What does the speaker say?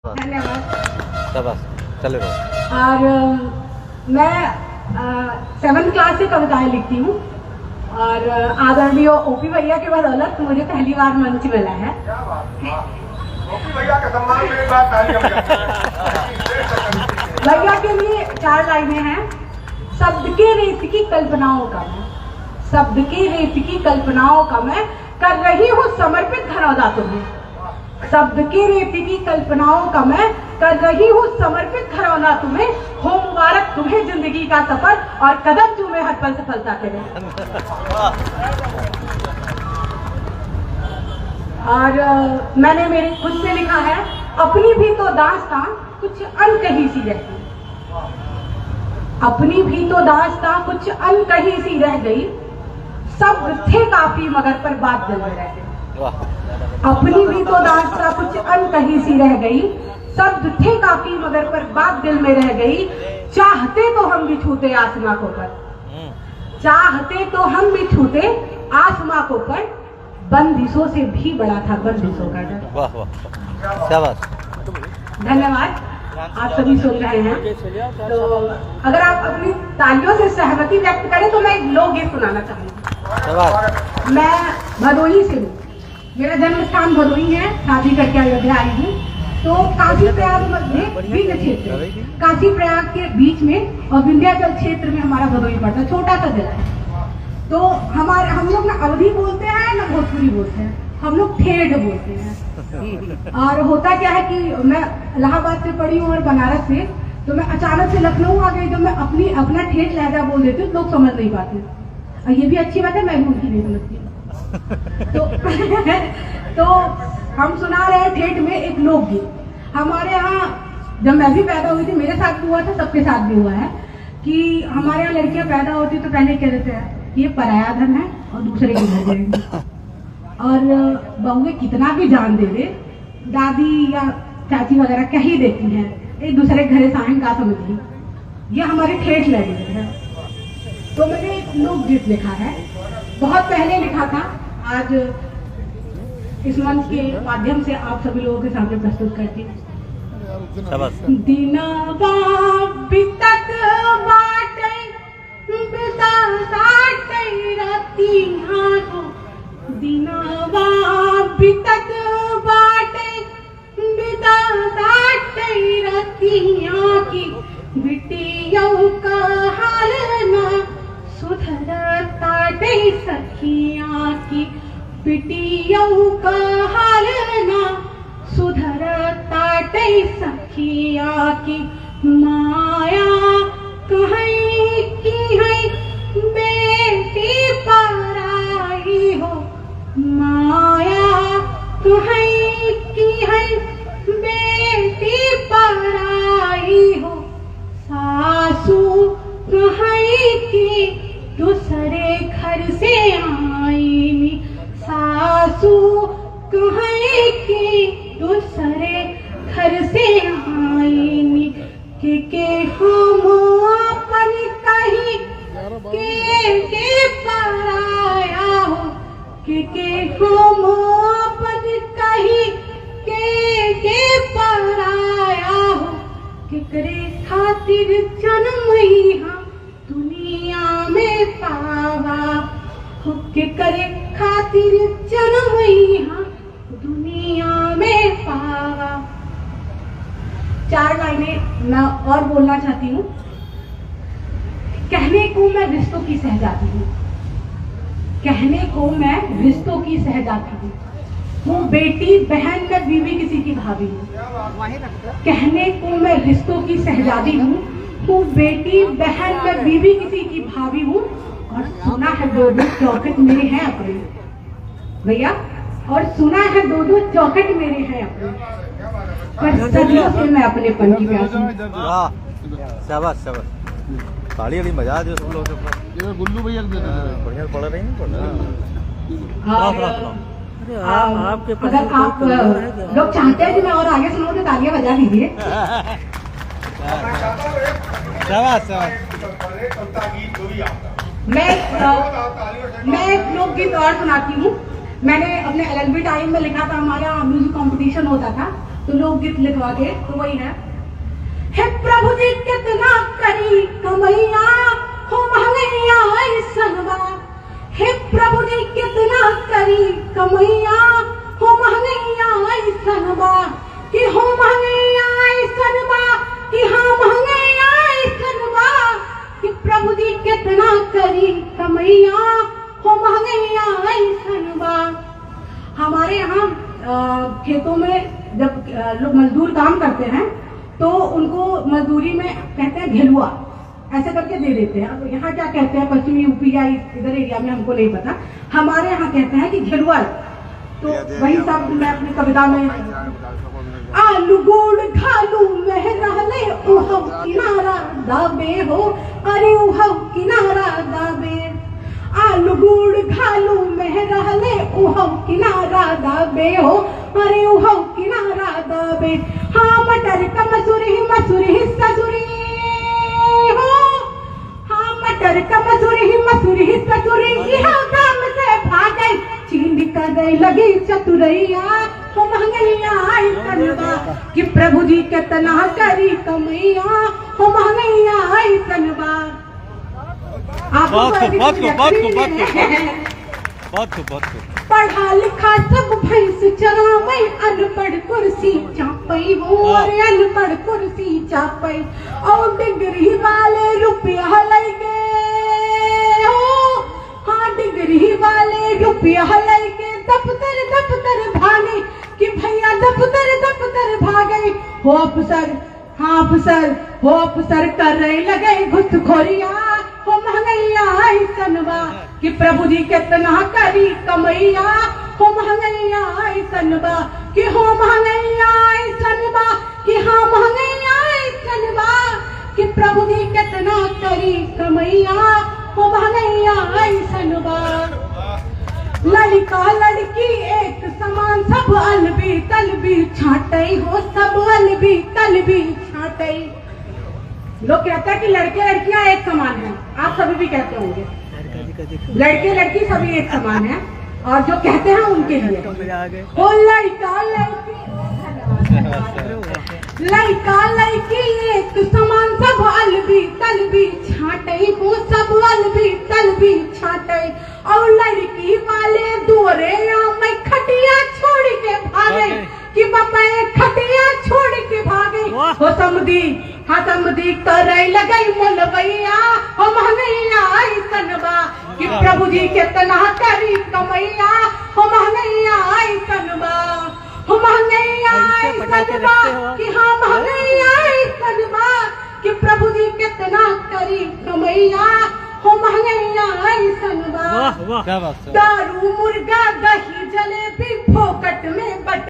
धन्यवाद। शाबाश, चले रहो। और मैं 7th क्लास से कविताएं लिखती हूँ और आदरणीय ओपी भैया के बदौलत मुझे पहली बार मंच मिला है। ओपी भैया के सम्मान में एक बार तालियां भैया के लिए 4 लाइनें हैं। शब्द के रेत की कल्पनाओं का मैं, शब्द के रेत की कल्पनाओं का मैं कर रही हूँ समर्पित घरौदा तुम्हें। शब्द के रेत की कल्पनाओं का मैं कर रही हूँ समर्पित घरौदा तुम्हें। हो मुबारक तुम्हें जिंदगी का सफर और कदम चूमे हर पल सफलता के लिए। और मैंने मेरे खुद से लिखा है, अपनी भी तो दास्तां कुछ अनकही सी रहती, अपनी भी तो दास्तां कुछ अनकही सी रह गई। शब्द थे काफी मगर पर बात दिल में रह गई। अपनी भी तो दास्तां कुछ अनकही सी रह गई। शब्द थे काफी मगर पर बात दिल में रह गई। चाहते तो हम भी छूते आसमां को पर, चाहते तो हम भी छूते आसमां को पर। बंदिशों से भी बड़ा था बंदिशों का डर। वाह वाह, शाबाश। धन्यवाद। आप सभी सुन रहे हैं, तो अगर आप अपनी तालियों से सहमति व्यक्त करें तो मैं एक लोकगीत सुनाना चाहूंगी। शाबाश। मैं भदोही से हूँ, मेरा जन्म स्थान भदोही है, शादी करके अयोध्या आई हूँ। तो काशी प्रयाग में विंध्य क्षेत्र, काशी प्रयाग के बीच में और विंध्याचल क्षेत्र में हमारा भदोही पड़ता है, छोटा सा जिला है। तो हम लोग ना अवधी बोलते हैं ना भोजपुरी बोलते हैं, हम लोग ठेठ बोलते हैं। और होता क्या है कि मैं इलाहाबाद से पढ़ी हूँ और बनारस से, तो मैं अचानक से लखनऊ आ गई तो मैं अपना ठेठ लहजा बोल देती हूँ, लोग समझ नहीं पाते। और ये भी अच्छी बात है, मैं भी उनकी नहीं समझती हूँ। तो हम सुना रहे हैं ठेठ में एक लोकगीत। हमारे यहाँ जब मैं भी पैदा हुई थी, मेरे साथ भी हुआ था, सबके साथ भी हुआ है कि हमारे यहाँ लड़कियां पैदा होती तो पहले कह देते हैं ये पराया धन है और दूसरे के घर जाएंगे। और बहुएं कितना भी जान दे दे, दादी या चाची वगैरह कह ही देती हैं, एक दूसरे के घरे साइन का समझ ली। ये हमारे ठेठ लैंग्वेज है। तो मैंने एक लोकगीत लिखा है, बहुत पहले लिखा था, आज इस मंच के माध्यम से आप सभी लोगों के सामने प्रस्तुत करती हूँ। दिनवा बितत बाटे बिता साटे रतियाँ को, दिनवा बितत बाटे बिता साटे रतियाँ की। बिटियों का हाल ना सुधर ताटे सखियाँ की, बिटियों का हाल ना सुधर ताटे सखियाँ की। माया कहीं की है बेटी पराई हो, माया कहीं की है बेटी पराई हो। सासू कहीं की दूसरे घर से आई, सासू कहीं की दूसरे घर से आई। के हम अपन कहीं के पराया हो, के हम अपन कहीं के पराया हो। केकरे खातिर जन्म यहाँ दुनिया में पावा हो, केकरे खातिर जन्म यहाँ दुनिया में पावा। 4 लाइनें मैं और बोलना चाहती हूँ। कहने को मैं रिश्तों की सहजादी हूँ, कहने को मैं रिश्तों की सहजादी हूँ। हूँ बेटी बहन मैं बीवी किसी की भाभी हूँ, कहने को मैं रिश्तों की सहजादी हूँ। हूँ बेटी बहन मैं बीवी किसी की भाभी हूँ। और सुना है 2-2 चौखट मेरे हैं अपने भैया, और सुना है 2-2 चौखट मेरे हैं अपने, पर सदियों से मैं अपने पन की प्यासी हूँ। शाबाश शाबाश, ताली वाली मजा आ जाए लोगों के। गुल्लू भैया बढ़िया पढ़ रही हैं। आपके अगर आप लोग चाहते हैं कि मैं और आगे सुनाऊं तो तालियां बजा दीजिए। शाबाश शाबाश। मैं एक लोकगीत और सुनाती हूँ। मैंने अपने LLB टाइम में लिखा था, हमारे यहाँ म्यूजिक कंपटीशन होता था तो लोकगीत लिखवा के, तो वही है प्रभु जी कितना करी कमैया हो महंगैया ऐसनवा, हे प्रभु जी कितना करी कमैया हो महंगैया ऐसनवा, कि हो महंगैया ऐसनवा, कि हाँ महंगैया ऐसनवा, कि प्रभु जी कितना करी कमैया हो महंगैया ऐसनवा। हमारे यहाँ खेतों में जब लोग मजदूर काम करते हैं तो उनको मजदूरी में कहते हैं घेलुआ, ऐसे करके दे देते हैं। अब यहाँ क्या कहते हैं, पश्चिमी यूपी या इधर एरिया में हमको नहीं पता, हमारे यहाँ कहते हैं कि घेलुआ। तो वही सब मैं अपनी कविता में, आलू गुड़ घालू में रहले उहव किनारा दाबे हो, अरे उहव किनारा दाबे, आलू गुड़ घालू में रहले उहव किनारा दाबे हो, अरे उहव किनारा दाबे, हाँ मटर का मसूरी मसूरी ससुरी हो, हाँ मटर का मसूरी मसूरी ससुरी, यह काम से भागे चीन का गई लगी चतुरैया हो महंगैया ऐसनवा, कि प्रभु जी कितना करी कमैया हो महंगैया ऐसनवा। पढ़ा लिखा सब भैंस चरावे, अनपढ़ कुर्सी चापई हो, अरे अनपढ़ कुर्सी चापई, और डिग्री वाले रुपया लगे हो, हाँ डिग्री वाले रुपया लगे दफ्तर दफ्तर भागे, कि भैया दफ्तर दफ्तर भागे हो अफसर, हाँ अफसर हो अफसर कर रहे लगे घुसखोरिया हो महंगैया ऐसनवा, कि प्रभु जी कितना करी कमैया हो महंगैया ऐसनवा, कि हो महंगैया ऐसनवा, कि हाँ महंगैया ऐसनवा, कि प्रभु जी कितना करी कमैया हो महंगैया ऐसनवा। लड़का लड़की एक समान सब अलबी तलबी छाटई हो, सब अलबी तलबी छाटई। लोग कहते हैं कि लड़के लड़कियां एक समान हैं, आप सभी भी कहते होंगे लड़के लड़की सभी एक समान हैं, और जो कहते हैं उनके लिए ओ लड़का लड़की लड़का लड़की एक समान सब अलबी तलबी छाटई हो, सब अलबी तलबी छाटई, और लड़की वाले दोरे में खटिया छोड़ के भागे, कि पापा खटिया छोड़ के भागे हो समधी, हाँ समधी करे लगे मुलवैया हो महंगैया ऐसनवा, कि प्रभु जी कितना करी कमैया हो महंगैया ऐसनवा, हो महंगैया ऐसनवा, कि हाँ महंगैया ऐसनवा, कि प्रभु जी कितना करी कमैया हो महंगैया ऐसनवा। दारू मुर्गा दही जलेबी फोकट में बट